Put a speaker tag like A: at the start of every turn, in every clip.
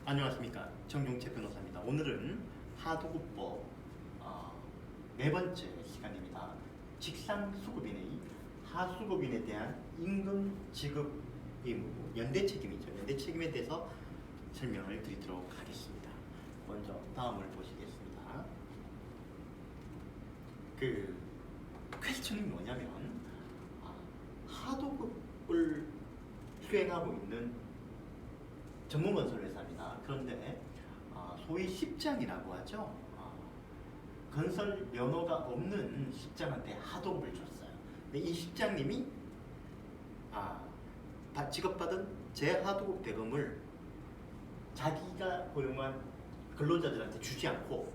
A: 안녕하십니까, 정용채 변호사입니다. 오늘은 하도급법 네 번째 시간입니다. 직상수급인의 하수급인에 대한 임금 지급 의무, 연대 책임이죠. 연대 책임에 대해서 설명을 드리도록 하겠습니다. 먼저 다음을 보시겠습니다. 퀘스천이 뭐냐면 하도급을 수행하고 있는 전문건설 회사입니다. 그런데 소위 십장이라고 하죠. 건설 면허가 없는 십장한테 하도급을 줬어요. 근데 이 십장님이 지급받은 재하도급 대금을 자기가 고용한 근로자들한테 주지 않고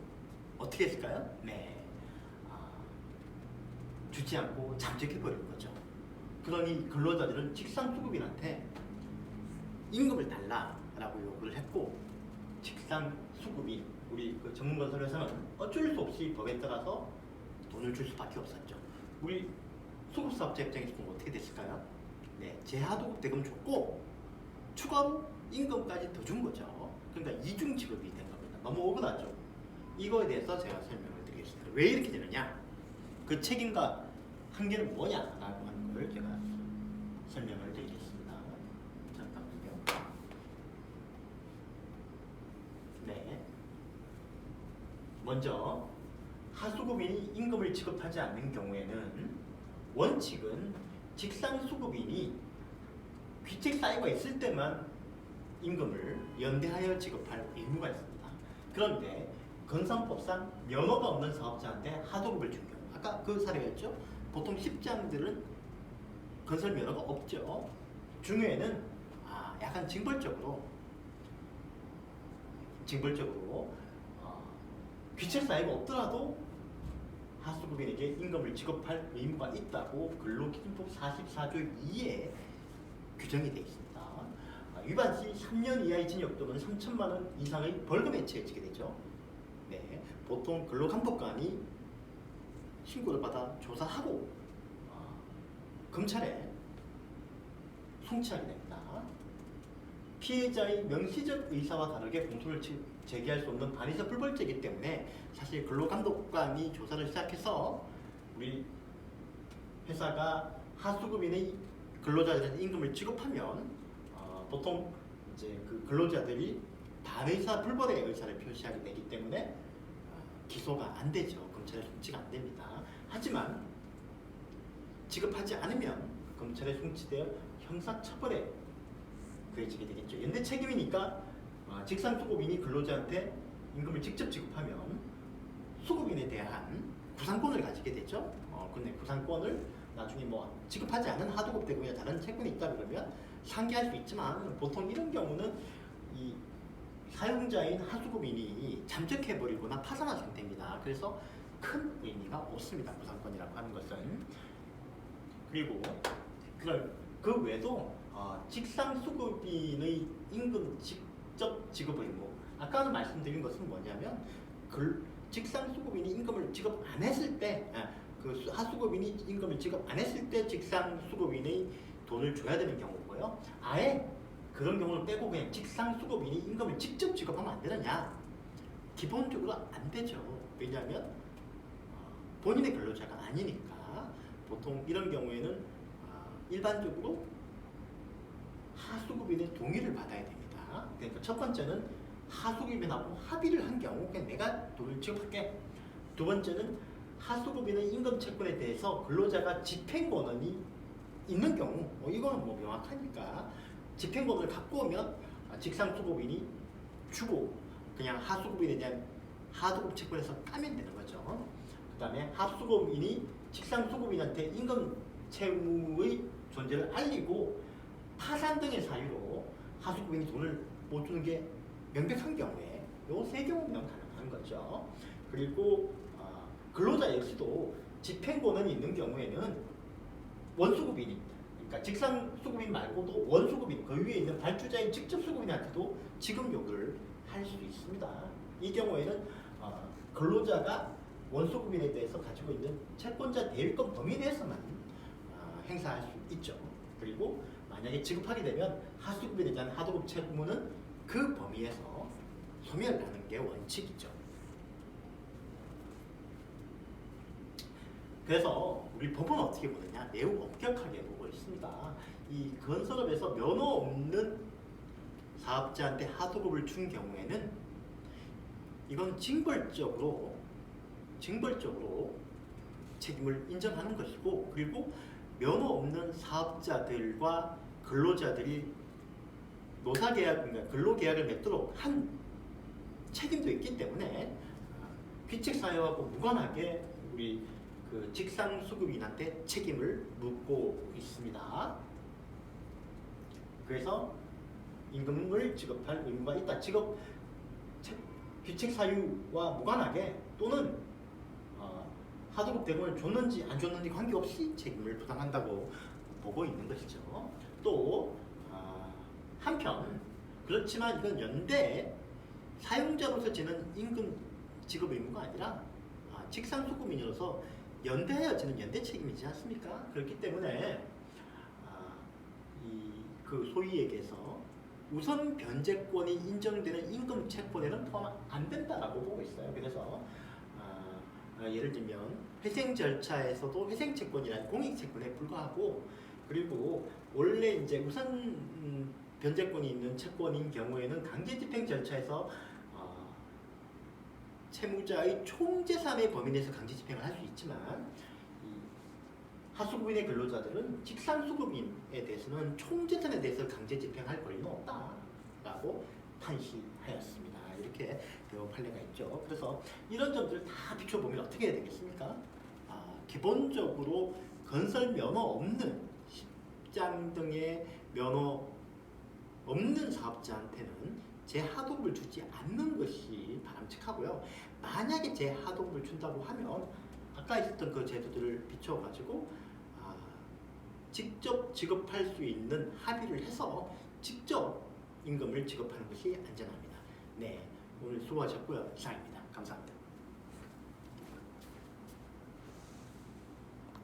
A: 어떻게 했을까요? 주지 않고 잠적해버린 거죠. 그러니 근로자들은 직상수급인한테 임금을 달라라고 요구를 했고, 직상수급인, 우리 전문건설회사는 어쩔 수 없이 법에 따라서 돈을 줄 수밖에 없었죠. 우리 수급사업자 입장에서 보면 어떻게 됐을까요? 재하도급 대금 줬고 추가로 임금까지 더 준 거죠. 그러니까 이중 지급이 된 겁니다. 너무 억울하죠. 이거에 대해서 제가 설명을 드리겠습니다. 왜 이렇게 되느냐? 그 책임과 한계는 뭐냐라고 하는 걸 제가 설명을 드리겠습니다. 먼저 하수급인이 임금을 지급하지 않는 경우에는 원칙은 직상수급인이 귀책 사유가 있을 때만 임금을 연대하여 지급할 의무가 있습니다. 그런데 건설법상 면허가 없는 사업자한테 하도급을 준 경우, 아까 그 사례였죠. 보통 십장들은 건설 면허가 없죠. 중요에는 약간 징벌적으로 귀책 사유가 없더라도 하수급인에게 임금을 지급할 의무가 있다고 근로기준법 44조 2에 규정이 되어 있습니다. 위반 시 3년 이하의 징역 또는 3천만 원 이상의 벌금에 처해지게 되죠. 보통 근로감독관이 신고를 받아 조사하고 검찰에 송치하게 됩니다. 피해자의 명시적 의사와 다르게 공소를 제기할 수 없는 반의사 불벌죄이기 때문에 사실 근로감독관이 조사를 시작해서 우리 회사가 하수급인의 근로자들한테 임금을 지급하면 보통 이제 그 근로자들이 반의사 불벌의 의사를 표시하게 되기 때문에 기소가 안 되죠. 검찰에 송치가 안 됩니다. 하지만 지급하지 않으면 검찰에 송치되어 형사처벌에 그해지게 되겠죠. 연대 책임이니까 직상수급인이 근로자한테 임금을 직접 지급하면 수급인에 대한 구상권을 가지게 되죠. 근데 구상권을 나중에 지급하지 않은 하도급 대금이나 다른 채권이 있다 그러면 상기할 수 있지만, 보통 이런 경우는 이 사용자인 하수급인이 잠적해버리거나 파산한 상태입니다. 그래서 큰 의미가 없습니다. 구상권이라고 하는 것은. 그리고 그 외에도 직상수급인의 임금 직접 지급 의무, 아까는 말씀드린 것은 뭐냐면 직상수급인이 임금을 지급 안 했을 때, 그 하수급인이 임금을 지급 안 했을 때 직상수급인의 돈을 줘야 되는 경우고요. 아예 그런 경우를 빼고 그냥 직상수급인이 임금을 직접 지급하면 안 되느냐? 기본적으로 안 되죠. 왜냐하면 본인의 근로자가 아니니까. 보통 이런 경우에는 일반적으로 하수급인의 동의를 받아야 됩니다. 그러니까 첫 번째는 하수급인하고 합의를 한 경우 그냥 내가 돈을 지급할게. 두 번째는 하수급인의 임금 채권에 대해서 근로자가 집행권한이 있는 경우, 이거는 명확하니까 집행권을 갖고 오면 직상수급인이 주고 그냥 하수급인에 대한 하도급 채권에서 까면 되는 거죠. 그 다음에 하수급인이 직상수급인한테 임금 채무의 존재를 알리고 파산 등의 사유로 하수급인이 돈을 못 주는 게 명백한 경우에 요 세 경우면 가능한 거죠. 그리고 근로자 역시도 집행권한이 있는 경우에는 원수급인이, 그러니까 직상수급인 말고도 원수급인, 그 위에 있는 발주자인 직접 수급인한테도 지급 요구를 할 수 있습니다. 이 경우에는 근로자가 원수급인에 대해서 가지고 있는 채권자 대위권 범위 내에서만 행사할 수 있죠. 그리고 만약에 지급하게 되면 하수급인에 대한 하도급 채무는 그 범위에서 소멸하는 게 원칙이죠. 그래서 우리 법은 어떻게 보느냐, 매우 엄격하게 보고 있습니다. 이 건설업에서 면허 없는 사업자한테 하도급을 준 경우에는 이건 징벌적으로 책임을 인정하는 것이고, 그리고 면허 없는 사업자들과 근로자들이 노사계약, 그러니까 근로계약을 맺도록 한 책임도 있기 때문에 귀책사유하고 무관하게 우리 그 직상수급인한테 책임을 묻고 있습니다. 그래서 임금을 지급할 의무가 있다. 귀책 사유와 무관하게 또는 하도급 대금을 줬는지 안 줬는지 관계없이 책임을 부담한다고 보고 있는 것이죠. 또 한편 그렇지만 이건 연대 사용자로서 지는 임금 지급 의무가 아니라 직상수급인으로서 연대하여 지는 연대 책임이지 않습니까? 그렇기 때문에 그 소위에게서 우선 변제권이 인정되는 임금 채권에는 포함 안 된다라고 보고 있어요. 그래서 예를 들면 회생 절차에서도 회생 채권이란 공익 채권에 불과하고, 그리고 원래 이제 우선 변제권이 있는 채권인 경우에는 강제 집행 절차에서 채무자의 총재산의 범위 내에서 강제 집행을 할 수 있지만, 하수급인의 근로자들은 직상수급인에 대해서는 총재산에 대해서 강제 집행할 권리는 없다라고 판시하였습니다. 이렇게 배운 판례가 있죠. 그래서 이런 점들을 다 비춰보면 어떻게 해야 되겠습니까? 기본적으로 건설 면허 없는 십장 등의 면허 없는 사업자한테는 재하도급을 주지 않는 것이 바람직하고요. 만약에 재하도급을 준다고 하면 아까 있었던 그 제도들을 비춰가지고 직접 지급할 수 있는 합의를 해서 직접 임금을 지급하는 것이 안전합니다. 네, 오늘 수고하셨고요. 이상입니다. 감사합니다.